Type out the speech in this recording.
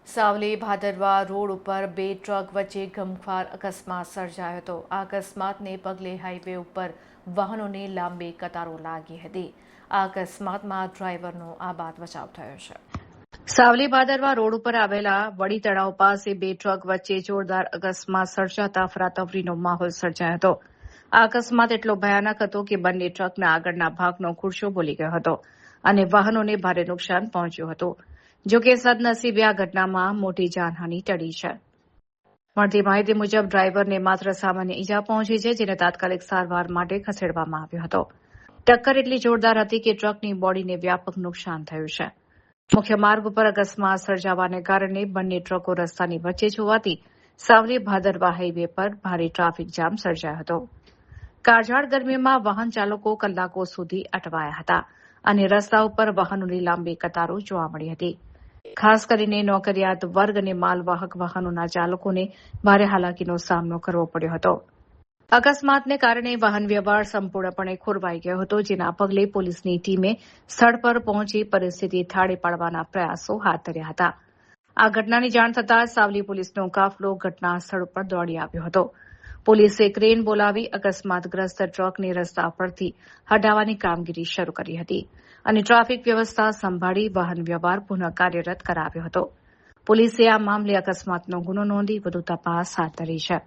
સાવલી ભાદરવા રોડ ઉપર બે ટ્રક વચ્ચે ગમખ્વાર અકસ્માત સર્જાયો હતો. આ અકસ્માતને પગલે હાઈવે ઉપર વાહનોની લાંબી કતારો લાગી હતી. આ અકસ્માતમાં ડ્રાઈવરનો આબાદ બચાવ થયો છે. સાવલી ભાદરવા રોડ ઉપર આવેલા વડી તળાવ પાસે બે ટ્રક વચ્ચે જોરદાર અકસ્માત સર્જાતા અફરાતફરીનો માહોલ સર્જાયો હતો. આ અકસ્માત એટલો ભયાનક હતો કે બંને ટ્રકના આગળના ભાગનો ખુરશો બોલી ગયો હતો અને વાહનોને ભારે નુકસાન પહોંચ્યું હતું. જોકે સદનસીબે આ ઘટનામાં મોટી જાનહાનિ ટળી છે. મળતી માહિતી મુજબ ડ્રાઈવરને માત્ર સામાન્ય ઈજા પહોંચી છે, જેને તાત્કાલિક સારવાર માટે ખસેડવામાં આવ્યો હતો. ટક્કર એટલી જોરદાર હતી કે ટ્રકની બોડીને વ્યાપક નુકસાન થયું છે. મુખ્ય માર્ગ ઉપર અકસ્માત સર્જાવાને કારણે બંને ટ્રકો રસ્તાની વચ્ચે જ હોવાથી સાવલી ભાદરવા હાઈવે પર ભારે ટ્રાફિક જામ સર્જાયો હતો. કાળઝાળ ગરમીમાં વાહન ચાલકો કલાકો સુધી અટવાયા હતા અને રસ્તા ઉપર વાહનોની લાંબી કતારો જોવા મળી હતી. ખાસ કરીને નોકરિયાત વર્ગ અને માલવાહક વાહનોના ચાલકોને ભારે હાલાકીનો સામનો કરવો પડ્યો હતો. અકસ્માતને કારણે વાહન વ્યવહાર સંપૂર્ણપણે ખોરવાઈ ગયો હતો, જેના પગલે પોલીસની ટીમે સ્થળ પર પહોંચી પરિસ્થિતિ થાળે પાડવાના પ્રયાસો હાથ ધર્યા હતા. આ ઘટનાની જાણ થતાં સાવલી પોલીસનો કાફલો ઘટના સ્થળ પર દોડી આવ્યો હતો. પોલીસે ક્રેન બોલાવી અકસ્માતગ્રસ્ત ટ્રકને રસ્તા પરથી હટાવવાની કામગીરી શરૂ કરી હતી અને ટ્રાફિક વ્યવસ્થા સંભાળી વાહન વ્યવહાર પુનઃ કાર્યરત કરાવ્યો હતો. પોલીસે આ મામલે અકસ્માતનો ગુનો નોંધી વધુ તપાસ હાથ ધરી છે.